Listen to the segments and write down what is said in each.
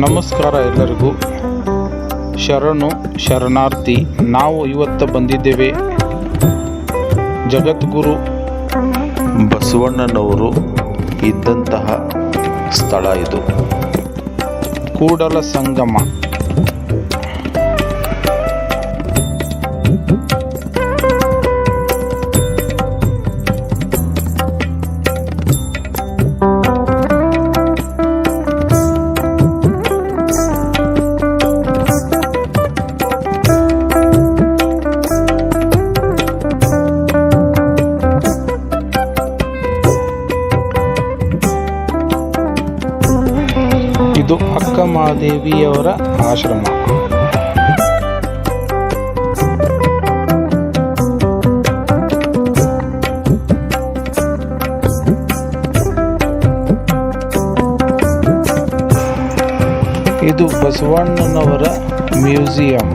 ನಮಸ್ಕಾರ ಎಲ್ಲರಿಗೂ, ಶರಣು ಶರಣಾರ್ಥಿ. ನಾವು ಇವತ್ತು ಬಂದಿದ್ದೇವೆ ಜಗದ್ಗುರು ಬಸವಣ್ಣನವರು ಇದ್ದಂತಹ ಸ್ಥಳ ಇದು. ಕೂಡಲ ಸಂಗಮ. ಇದು ಅಕ್ಕ ಮಹಾದೇವಿಯವರ ಆಶ್ರಮ. ಇದು ಬಸವಣ್ಣನವರ ಮ್ಯೂಸಿಯಂ.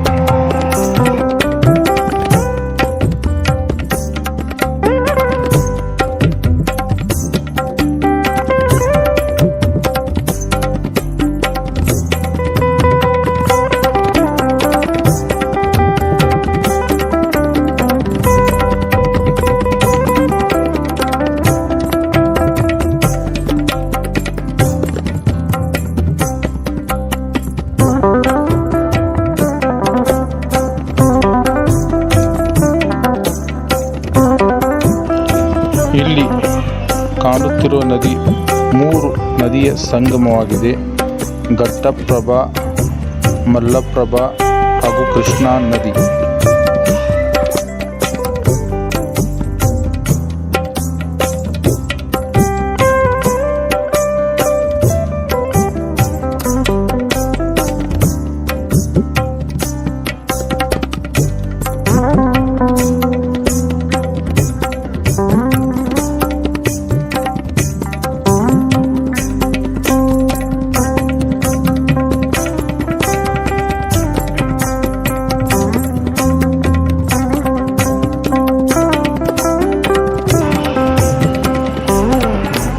ಇಲ್ಲಿ ಕಾಣುತ್ತಿರುವ ನದಿ 3 ನದಿಯ ಸಂಗಮವಾಗಿದೆ. ಘಟ್ಟಪ್ರಭಾ, ಮಲ್ಲಪ್ರಭಾ ಹಾಗೂ ಕೃಷ್ಣಾ ನದಿ.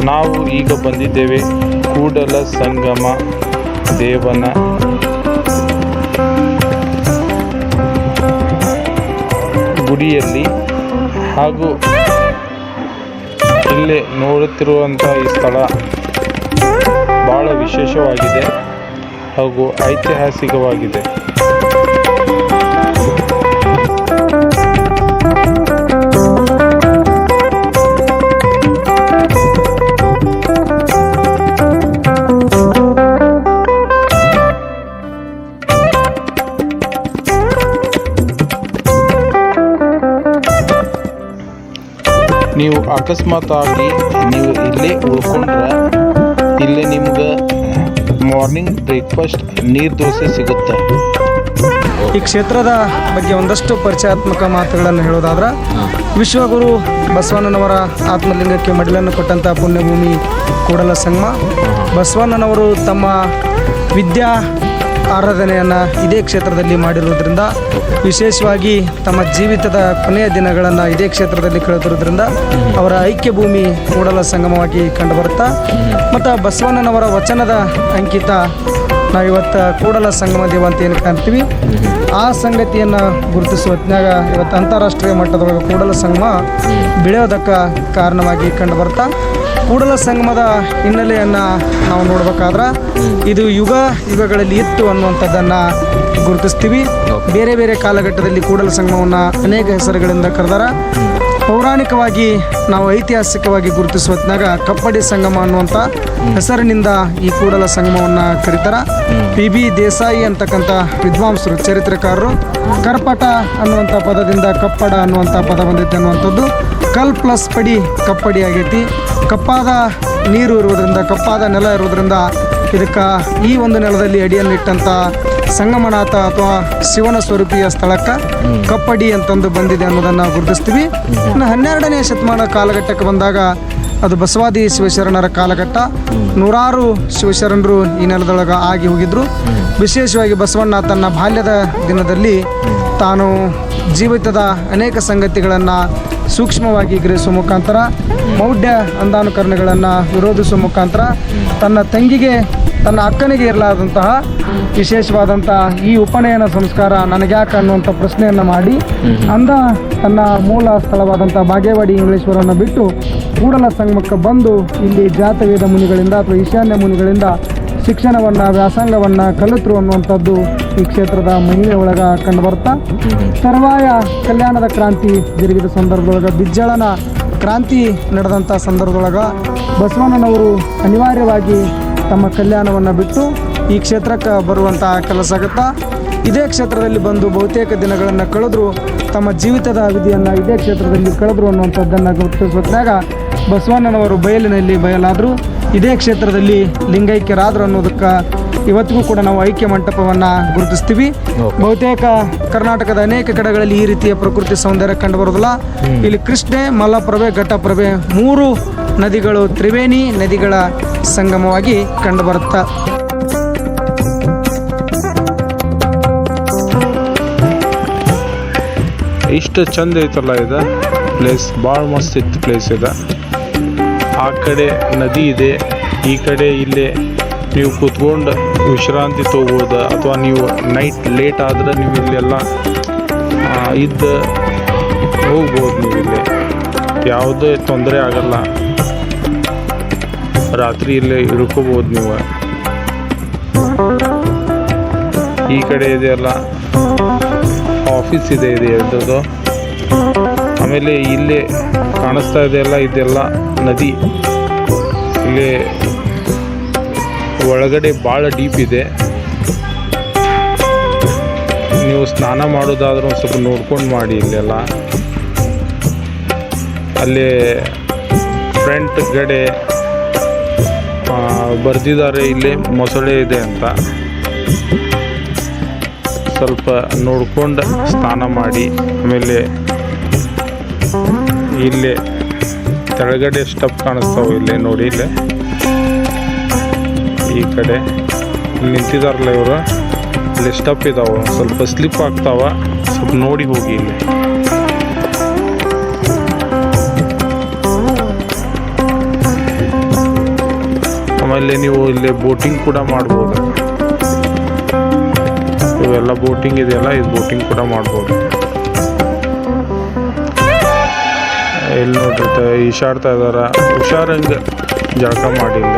ನಾವು ಈಗ ಬಂದಿದ್ದೇವೆ ಕೂಡಲ ಸಂಗಮ ದೇವನ ಗುಡಿಯಲ್ಲಿ. ಹಾಗೂ ಇಲ್ಲೇ ನೋಡುತ್ತಿರುವಂಥ ಈ ಸ್ಥಳ ಬಹಳ ವಿಶೇಷವಾಗಿದೆ ಹಾಗೂ ಐತಿಹಾಸಿಕವಾಗಿದೆ. ನೀವು ಅಕಸ್ಮಾತಾಗಿ ನೀವು ಇಲ್ಲೇ ಉಳ್ಕೊಂಡ್ರೆ ಇಲ್ಲೇ ನಿಮ್ಗೆ ಮಾರ್ನಿಂಗ್ ಬ್ರೇಕ್ಫಾಸ್ಟ್ ನೀರು ದೋಸೆ ಸಿಗುತ್ತೆ. ಈ ಕ್ಷೇತ್ರದ ಬಗ್ಗೆ ಒಂದಷ್ಟು ಪರಿಚಯಾತ್ಮಕ ಮಾತುಗಳನ್ನು ಹೇಳೋದಾದ್ರೆ, ವಿಶ್ವಗುರು ಬಸವಣ್ಣನವರ ಆತ್ಮಲಿಂಗಕ್ಕೆ ಮಡಿಲನ್ನು ಕೊಟ್ಟಂಥ ಪುಣ್ಯಭೂಮಿ ಕೂಡಲ ಸಂಗಮ. ಬಸವಣ್ಣನವರು ತಮ್ಮ ವಿದ್ಯಾ ಆರಾಧನೆಯನ್ನು ಇದೇ ಕ್ಷೇತ್ರದಲ್ಲಿ ಮಾಡಿರುವುದರಿಂದ, ವಿಶೇಷವಾಗಿ ತಮ್ಮ ಜೀವಿತದ ಕೊನೆಯ ದಿನಗಳನ್ನು ಇದೇ ಕ್ಷೇತ್ರದಲ್ಲಿ ಕಳೆದಿರೋದ್ರಿಂದ ಅವರ ಐಕ್ಯ ಭೂಮಿ ಕೂಡಲ ಸಂಗಮವಾಗಿ ಕಂಡುಬರುತ್ತಾ, ಮತ್ತು ಬಸವಣ್ಣನವರ ವಚನದ ಅಂಕಿತ ನಾವಿವತ್ತು ಕೂಡಲ ಸಂಗಮ ದೇವ ಅಂತ ಏನು ಕಾಣ್ತೀವಿ. ಆ ಸಂಗತಿಯನ್ನು ಗುರುತಿಸುವ ಹೊತ್ನಾಗ ಇವತ್ತು ಅಂತಾರಾಷ್ಟ್ರೀಯ ಮಟ್ಟದೊಳಗೆ ಕೂಡಲ ಸಂಗಮ ಬೆಳೆಯೋದಕ್ಕೆ ಕಾರಣವಾಗಿ ಕಂಡುಬರ್ತಾ, ಕೂಡಲ ಸಂಗಮದ ಹಿನ್ನೆಲೆಯನ್ನು ನಾವು ನೋಡ್ಬೇಕಾದ್ರೆ ಇದು ಯುಗಗಳಲ್ಲಿ ಇತ್ತು ಅನ್ನುವಂಥದ್ದನ್ನು ಗುರುತಿಸ್ತೀವಿ. ಬೇರೆ ಬೇರೆ ಕಾಲಘಟ್ಟದಲ್ಲಿ ಕೂಡಲ ಸಂಗಮವನ್ನು ಅನೇಕ ಹೆಸರುಗಳಿಂದ ಕರೆದಾರ. ಪೌರಾಣಿಕವಾಗಿ ನಾವು ಐತಿಹಾಸಿಕವಾಗಿ ಗುರುತಿಸುವ ಹೊತ್ನಾಗ ಕಪ್ಪಡಿ ಸಂಗಮ ಅನ್ನುವಂಥ ಹೆಸರಿನಿಂದ ಈ ಕೂಡಲ ಸಂಗಮವನ್ನು ಕರೀತಾರೆ. PB ದೇಸಾಯಿ ಅಂತಕ್ಕಂಥ ವಿದ್ವಾಂಸರು, ಚರಿತ್ರಕಾರರು, ಕರ್ಪಟ ಅನ್ನುವಂಥ ಪದದಿಂದ ಕಪ್ಪಡ ಅನ್ನುವಂಥ ಪದ ಬಂದೈತೆ ಅನ್ನುವಂಥದ್ದು. ಕಲ್ ಪ್ಲಸ್ ಪಡಿ ಕಪ್ಪಡಿ ಆಗೈತಿ. ಕಪ್ಪಾದ ನೀರು ಇರುವುದರಿಂದ, ಕಪ್ಪಾದ ನೆಲ ಇರುವುದರಿಂದ ಇದಕ್ಕೆ ಈ ಒಂದು ನೆಲದಲ್ಲಿ ಅಡಿಯನ್ನಿಟ್ಟಂಥ ಸಂಗಮನಾಥ ಅಥವಾ ಶಿವನ ಸ್ವರೂಪಿಯ ಸ್ಥಳಕ್ಕೆ ಕಪ್ಪಡಿ ಅಂತಂದು ಬಂದಿದೆ ಅನ್ನೋದನ್ನು ಗುರುತಿಸ್ತೀವಿ. ಇನ್ನು 12ನೇ ಶತಮಾನ ಕಾಲಘಟ್ಟಕ್ಕೆ ಬಂದಾಗ ಅದು ಬಸವಾದಿ ಶಿವಶರಣರ ಕಾಲಘಟ್ಟ. ನೂರಾರು ಶಿವಶರಣರು ಈ ನೆಲದೊಳಗೆ ಆಗಿ ಹೋಗಿದ್ರು. ವಿಶೇಷವಾಗಿ ಬಸವಣ್ಣ ತನ್ನ ಬಾಲ್ಯದ ದಿನದಲ್ಲಿ ತಾನು ಜೀವಿತದ ಅನೇಕ ಸಂಗತಿಗಳನ್ನು ಸೂಕ್ಷ್ಮವಾಗಿ ಗ್ರಹಿಸುವ ಮುಖಾಂತರ ಮೌಢ್ಯ ಅಂಧಾನುಕರಣೆಗಳನ್ನು ವಿರೋಧಿಸುವ ಮುಖಾಂತರ ತನ್ನ ತಂಗಿಗೆ ತನ್ನ ಅಕ್ಕನಿಗೆ ಇರಲಾದಂತಹ ವಿಶೇಷವಾದಂಥ ಈ ಉಪನಯನ ಸಂಸ್ಕಾರ ನನಗ್ಯಾಕೆ ಅನ್ನುವಂಥ ಪ್ರಶ್ನೆಯನ್ನು ಮಾಡಿ ಅಂದ ತನ್ನ ಮೂಲ ಸ್ಥಳವಾದಂಥ ಬಾಗೇವಾಡಿ ಇಂಗ್ಲೇಶ್ವರನ್ನು ಬಿಟ್ಟು ಕೂಡಲ ಸಂಗಮಕ್ಕೆ ಬಂದು ಇಲ್ಲಿ ಜಾತವೇದ ಮುನಿಗಳಿಂದ ಅಥವಾ ಈಶಾನ್ಯ ಮುನಿಗಳಿಂದ ಶಿಕ್ಷಣವನ್ನು ವ್ಯಾಸಂಗವನ್ನು ಕಲಿತರು ಅನ್ನುವಂಥದ್ದು ಈ ಕ್ಷೇತ್ರದ ಮಹಿಳೆ ಒಳಗೆ ಕಂಡುಬರ್ತಾ ತರುವಾಯ ಕಲ್ಯಾಣದ ಕ್ರಾಂತಿ ಜರುಗಿದ ಸಂದರ್ಭದೊಳಗೆ ಬಿಜ್ಜಳನ ಕ್ರಾಂತಿ ನಡೆದಂಥ ಸಂದರ್ಭದೊಳಗೆ ಬಸವಣ್ಣನವರು ಅನಿವಾರ್ಯವಾಗಿ ತಮ್ಮ ಕಲ್ಯಾಣವನ್ನು ಬಿಟ್ಟು ಈ ಕ್ಷೇತ್ರಕ್ಕೆ ಬರುವಂಥ ಕೆಲಸ ಆಗುತ್ತಾ ಇದೇ ಕ್ಷೇತ್ರದಲ್ಲಿ ಬಂದು ಬಹುತೇಕ ದಿನಗಳನ್ನು ಕಳೆದ್ರು ತಮ್ಮ ಜೀವಿತದ ಅವಧಿಯನ್ನು ಇದೇ ಕ್ಷೇತ್ರದಲ್ಲಿ ಕಳೆದ್ರು ಅನ್ನುವಂಥದ್ದನ್ನು ಗುರುತಿಸುವಾಗ ಬಸವಣ್ಣನವರು ಬಯಲಾದರೂ ಇದೇ ಕ್ಷೇತ್ರದಲ್ಲಿ ಲಿಂಗೈಕ್ಯರಾದರು ಅನ್ನೋದಕ್ಕೆ ಇವತ್ತಿಗೂ ಕೂಡ ನಾವು ಐಕ್ಯ ಮಂಟಪವನ್ನು ಗುರುತಿಸ್ತೀವಿ. ಬಹುತೇಕ ಕರ್ನಾಟಕದ ಅನೇಕ ಕಡೆಗಳಲ್ಲಿ ಈ ರೀತಿಯ ಪ್ರಕೃತಿ ಸೌಂದರ್ಯ ಕಂಡುಬರೋದಿಲ್ಲ. ಇಲ್ಲಿ ಕೃಷ್ಣೆ, ಮಲಪ್ರಭೆ, ಘಟ್ಟಪ್ರಭೆ 3 ನದಿಗಳು ತ್ರಿವೇಣಿ ನದಿಗಳ ಸಂಗಮವಾಗಿ ಕಂಡುಬರುತ್ತೆ. ಇಷ್ಟು ಚಂದ ಐತಲ್ಲ ಇದು ಪ್ಲೇಸ್, ಭಾಳ ಮಸ್ತ್ ಇತ್ತು ಪ್ಲೇಸ್ ಇದೆ. ಆ ಕಡೆ ನದಿ ಇದೆ, ಈ ಕಡೆ ಇಲ್ಲೇ ನೀವು ಕೂತ್ಕೊಂಡು ವಿಶ್ರಾಂತಿ ತೊಗೋಬೋದು. ಅಥವಾ ನೀವು ನೈಟ್ ಲೇಟ್ ಆದರೆ ನೀವು ಇಲ್ಲೆಲ್ಲ ಇದ್ದು ಹೋಗ್ಬೋದು. ನೀವು ಇಲ್ಲಿ ಯಾವುದೇ ತೊಂದರೆ ಆಗಲ್ಲ. ರಾತ್ರಿ ಇಲ್ಲೇ ಇಳ್ಕೋಬೋದು ನೀವು. ಈ ಕಡೆ ಇದೆಯಲ್ಲ ಆಫೀಸ್ ಇದೆ ಎರಡದು. ಆಮೇಲೆ ಇಲ್ಲೇ ಕಾಣಿಸ್ತಾ ಇದೆಯಲ್ಲ ಇದೆಲ್ಲ ನದಿ. ಇಲ್ಲಿ ಒಳಗಡೆ ಭಾಳ ಡೀಪ್ ಇದೆ. ನೀವು ಸ್ನಾನ ಮಾಡೋದಾದ್ರೂ ಒಂದು ಸ್ವಲ್ಪ ನೋಡ್ಕೊಂಡು ಮಾಡಿ. ಇಲ್ಲೆಲ್ಲ ಅಲ್ಲಿ ಫ್ರಂಟ್ ಗಡೆ ಬರೆದಿದ್ದಾರೆ ಇಲ್ಲಿ ಮೊಸಳೆ ಇದೆ ಅಂತ. ಸ್ವಲ್ಪ ನೋಡ್ಕೊಂಡು ಸ್ನಾನ ಮಾಡಿ. ಆಮೇಲೆ ಇಲ್ಲೇ ಕೆಳಗಡೆ ಸ್ಟೆಪ್ ಕಾಣಿಸ್ತಾವೆ, ಇಲ್ಲೇ ನೋಡಿ. ಇಲ್ಲೇ ಈ ಕಡೆ ಇಲ್ಲಿ ನಿಂತಿದಾರಲ್ಲ ಇವರು, ಇಲ್ಲಿ ಸ್ಟೆಪ್ ಇದಾವೆ, ಸ್ವಲ್ಪ ಸ್ಲಿಪ್ ಆಗ್ತಾವ, ಸ್ವಲ್ಪ ನೋಡಿ ಹೋಗಿ. ಇಲ್ಲಿ ಆಮೇಲೆ ನೀವು ಇಲ್ಲಿ ಬೋಟಿಂಗ್ ಕೂಡ ಮಾಡ್ಬೋದು. ಇವೆಲ್ಲ ಬೋಟಿಂಗ್ ಇದೆಯಲ್ಲ, ಇದು ಬೋಟಿಂಗ್ ಕೂಡ ಮಾಡ್ಬೋದು. ಎಲ್ಲಿ ನೋಡಿರ್ತಾರೆ ಈಶಾಡ್ತಾ ಇದಾರ, ಹುಷಾರಂಗೆ ಜಳಕ ಮಾಡಿಲ್ಲ.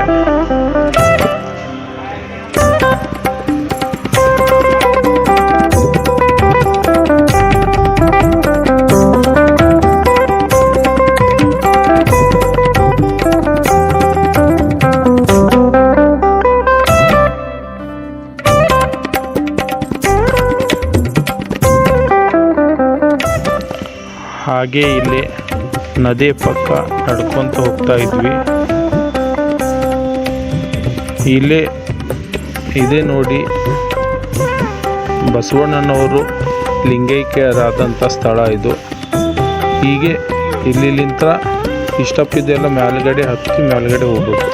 ಹಾಗೆ ಇಲ್ಲಿ ನದಿ ಪಕ್ಕ ನಡ್ಕೊತ ಹೋಗ್ತಾ ಇದ್ವಿ. ಇಲ್ಲೇ ಇದೇ ನೋಡಿ ಬಸವಣ್ಣನವರು ಲಿಂಗೈಕ್ಯರಾದಂಥ ಸ್ಥಳ ಇದು. ಹೀಗೆ ಇಲ್ಲಿಂದ ಇಷ್ಟಪ್ಪಿದ್ದೆಲ್ಲ ಮೇಲ್ಗಡೆ ಹತ್ತಿ ಮೇಲ್ಗಡೆ ಹೋಗ್ಬೇಕು.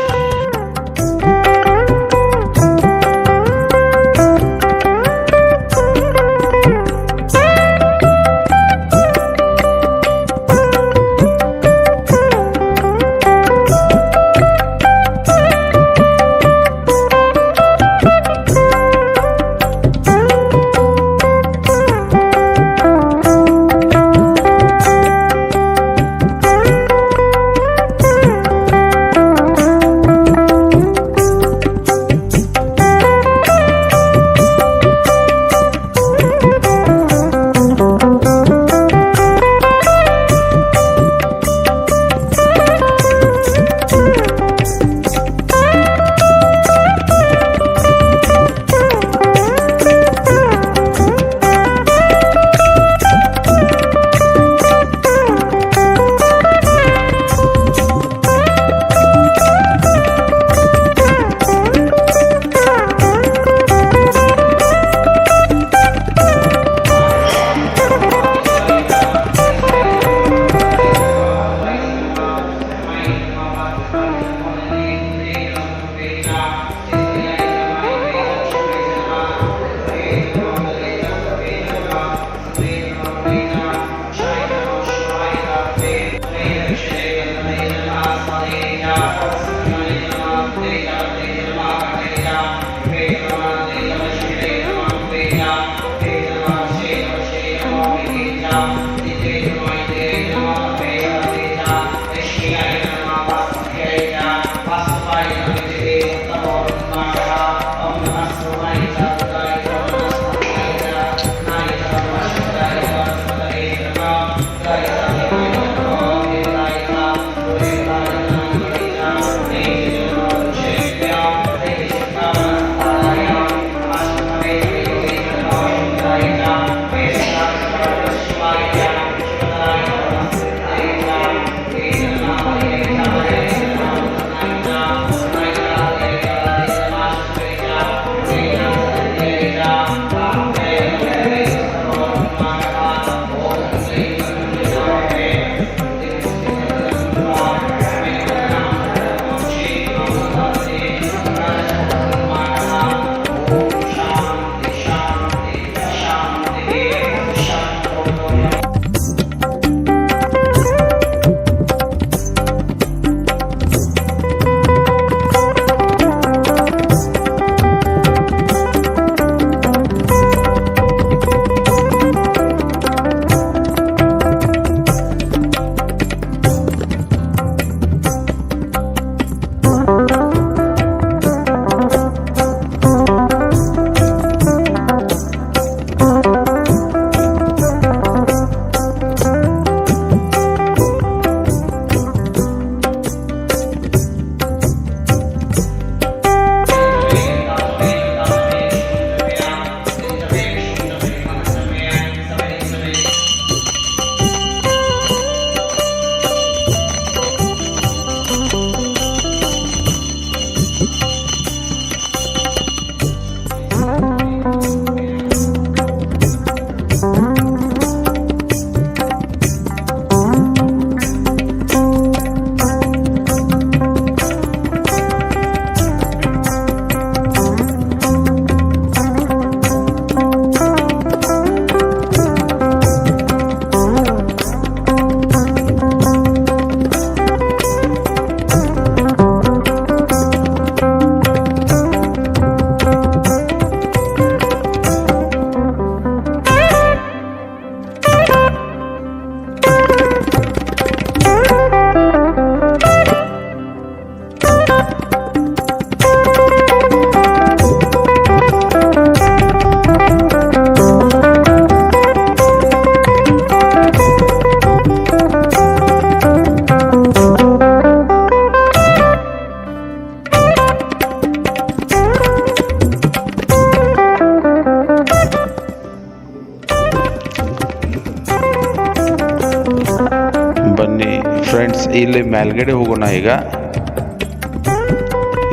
ಬನ್ನಿ ಫ್ರೆಂಡ್ಸ್, ಇಲ್ಲಿ ಮೇಲ್ಗಡೆ ಹೋಗೋಣ. ಈಗ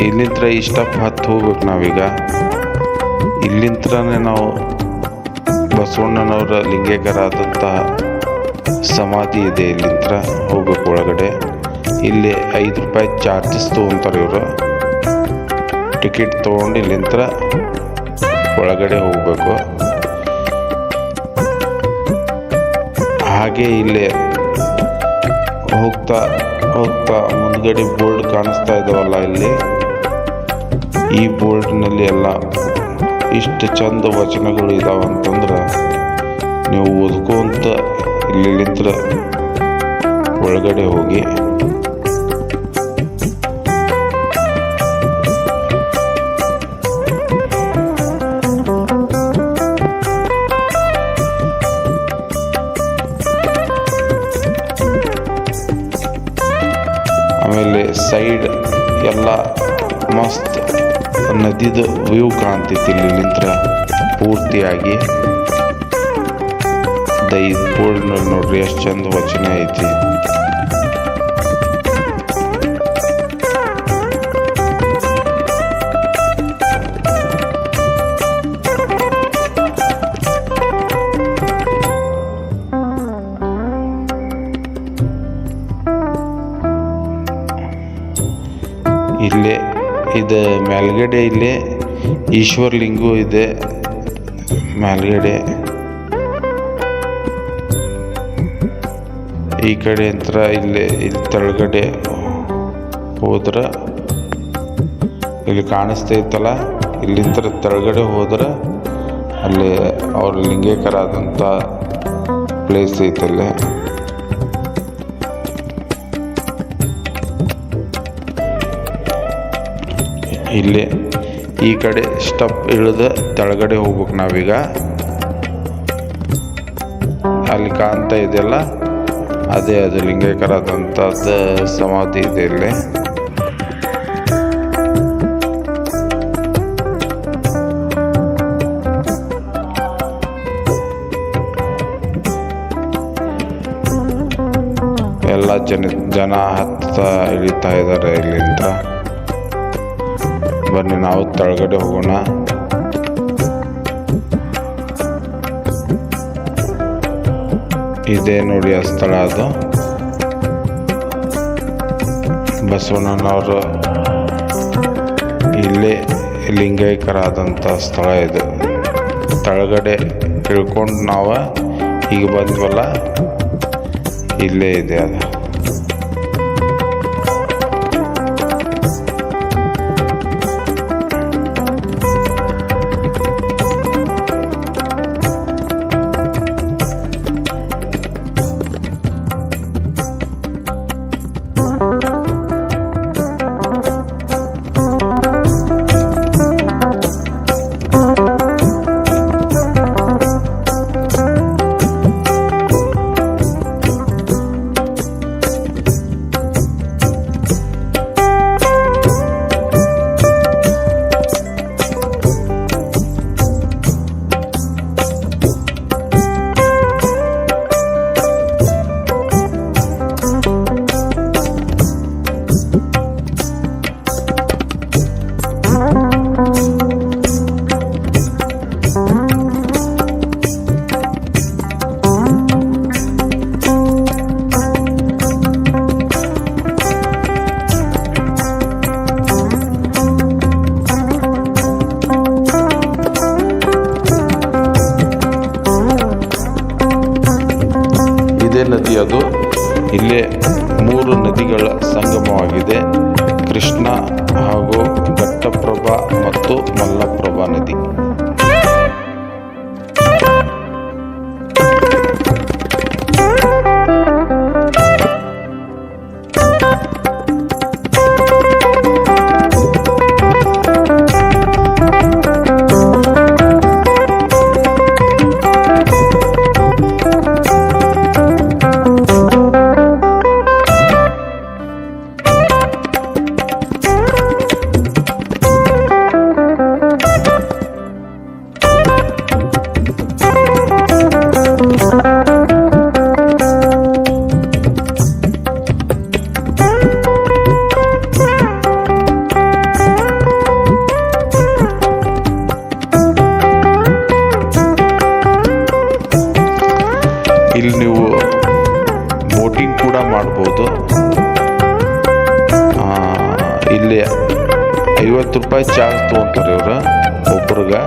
ಇಲ್ಲಿಂದ ಈ ಸ್ಟೆಪ್ ಹತ್ತು ಹೋಗ್ಬೇಕು ನಾವೀಗ. ಇಲ್ಲಿಂತ್ರನೇ ನಾವು ಬಸವಣ್ಣನವರ ಲಿಂಗೇಕರ ಆದಂತಹ ಸಮಾಧಿ ಇದೆ. ಇಲ್ಲಿಂತ್ರ ಹೋಗ್ಬೇಕು ಒಳಗಡೆ. ಇಲ್ಲಿ 5 ರೂಪಾಯಿ ಚಾರ್ಜಸ್ ತೊಗೊತಾರೆ ಇವರು. ಟಿಕೆಟ್ ತೊಗೊಂಡು ಇಲ್ಲಿಂತ್ರ ಒಳಗಡೆ ಹೋಗಬೇಕು. ಹಾಗೆ ಇಲ್ಲಿ ಹೋಗ್ತಾ ಹೋಗ್ತಾ ಮುಂದ್ಗಡೆ ಬೋರ್ಡ್ ಕಾಣಿಸ್ತಾ ಇದಾವಲ್ಲ, ಇಲ್ಲಿ ಈ ಬೋರ್ಡ್ನಲ್ಲಿ ಎಲ್ಲ ಇಷ್ಟು ಚಂದ ವಚನಗಳು ಇದಾವಂತಂದ್ರೆ ನೀವು ಓದ್ಕೊಂತ ಇಲ್ಲಿಂತ್ರ ಒಳಗಡೆ ಹೋಗಿ. ಆಮೇಲೆ ಸೈಡ್ ಎಲ್ಲ ಮಸ್ತ್ ನದಿದು ವ್ಯೂ ಕಾಣ್ತೈತಿ ಇಲ್ಲಿಂತ್ರ ಪೂರ್ತಿಯಾಗಿ. ಈ ಬೋರ್ಡ್ ನೋಡ್ರಿ ಎಷ್ಟು ಚಂದ ವಚನ ಐತಿ. ಇಲ್ಲೇ ಇದು ಮೇಲ್ಗಡೆ ಇಲ್ಲೇ ಈಶ್ವರಲಿಂಗು ಇದೆ ಮೇಲ್ಗಡೆ. ಈ ಕಡೆ ಅಂತ ಇಲ್ಲಿ ತೆಳಗಡೆ ಹೋದ್ರೆ ಇಲ್ಲಿ ಕಾಣಿಸ್ತೈತಲ್ಲ, ಇಲ್ಲಿಂದ ತೆಳಗಡೆ ಹೋದ್ರೆ ಅಲ್ಲಿ ಅವ್ರ ಲಿಂಗೇಕರಾದಂಥ ಪ್ಲೇಸ್ ಐತಲ್ಲೇ. ಇಲ್ಲಿ ಈ ಕಡೆ ಸ್ಟೆಪ್ ಇಳಿದು ತೆಳಗಡೆ ಹೋಗ್ಬೇಕು ನಾವೀಗ. ಅಲ್ಲಿ ಕಾಣ್ತಾ ಇದೆಯಲ್ಲ ಅದೇ ಅದು ಲಿಂಗೈಕ್ಯರಾದಂಥದ್ದು ಸಮಾಧಿ ಇದೆ ಇಲ್ಲಿ. ಎಲ್ಲ ಜನ ಇಳಿತಾ ಇದ್ದಾರೆ ಇಲ್ಲಿಂದ. ಬನ್ನಿ ನಾವು ಕೆಳಗಡೆ ಹೋಗೋಣ. ಇದೇ ನೋಡಿ ಆ ಸ್ಥಳ, ಅದು ಬಸವಣ್ಣನವರು ಇಲ್ಲೇ ಲಿಂಗೈಕ್ಯರಾದಂಥ ಸ್ಥಳ ಇದು. ಕೆಳಗಡೆ ಇಳ್ಕೊಂಡು ನಾವು ಈಗ ಬಂದ್ವಲ್ಲ, ಇಲ್ಲೇ ಇದೆ ಅದು. ನದಿ ಅದು. ಇಲ್ಲೇ 3 ನದಿಗಳ ಸಂಗಮವಾಗಿದೆ. ಕೃಷ್ಣ ಹಾಗೂ ಘಟ್ಟಪ್ರಭಾ ಮತ್ತು ಮಲ್ಲಪ್ರಭಾ ನದಿ. ಇಲ್ಲಿ ನೀವು ಬೋಟಿಂಗ್ ಕೂಡ ಮಾಡ್ಬೋದು. ಇಲ್ಲಿ 50 ರೂಪಾಯಿ ಚಾರ್ಜ್ ತೊಗೊತಾರೆ ಇವರು ಒಬ್ರಿಗೆ.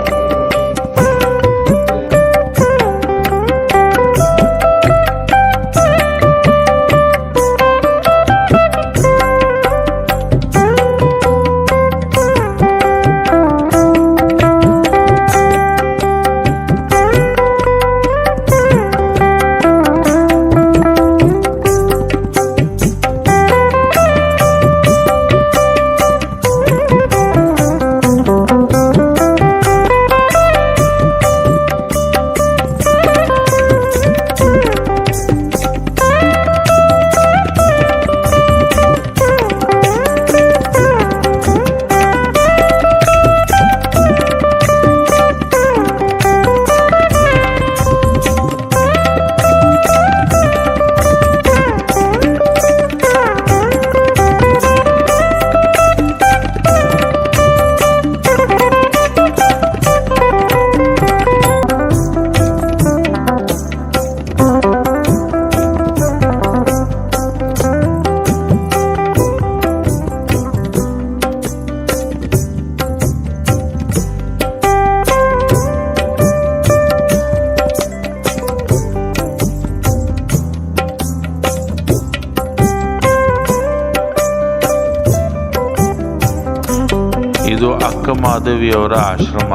ಇದು ಅಕ್ಕ ಮಹಾದೇವಿಯವರ ಆಶ್ರಮ.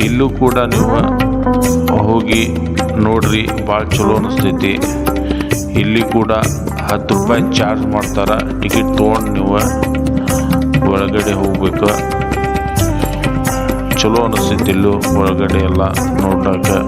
ಇಲ್ಲೂ ಕೂಡ ನೀವು ಹೋಗಿ ನೋಡ್ರಿ, ಭಾಳ ಚಲೋ ಅನಿಸ್ತೈತಿ. ಇಲ್ಲಿ ಕೂಡ 10 ರೂಪಾಯಿ ಚಾರ್ಜ್ ಮಾಡ್ತಾರೆ. ಟಿಕೆಟ್ ತೊಗೊಂಡು ನೀವು ಒಳಗಡೆ ಹೋಗ್ಬೇಕು. ಚಲೋ ಅನಿಸ್ತೈತಿ ಇಲ್ಲೂ ಒಳಗಡೆ ಎಲ್ಲ ನೋಡೋಕೆ.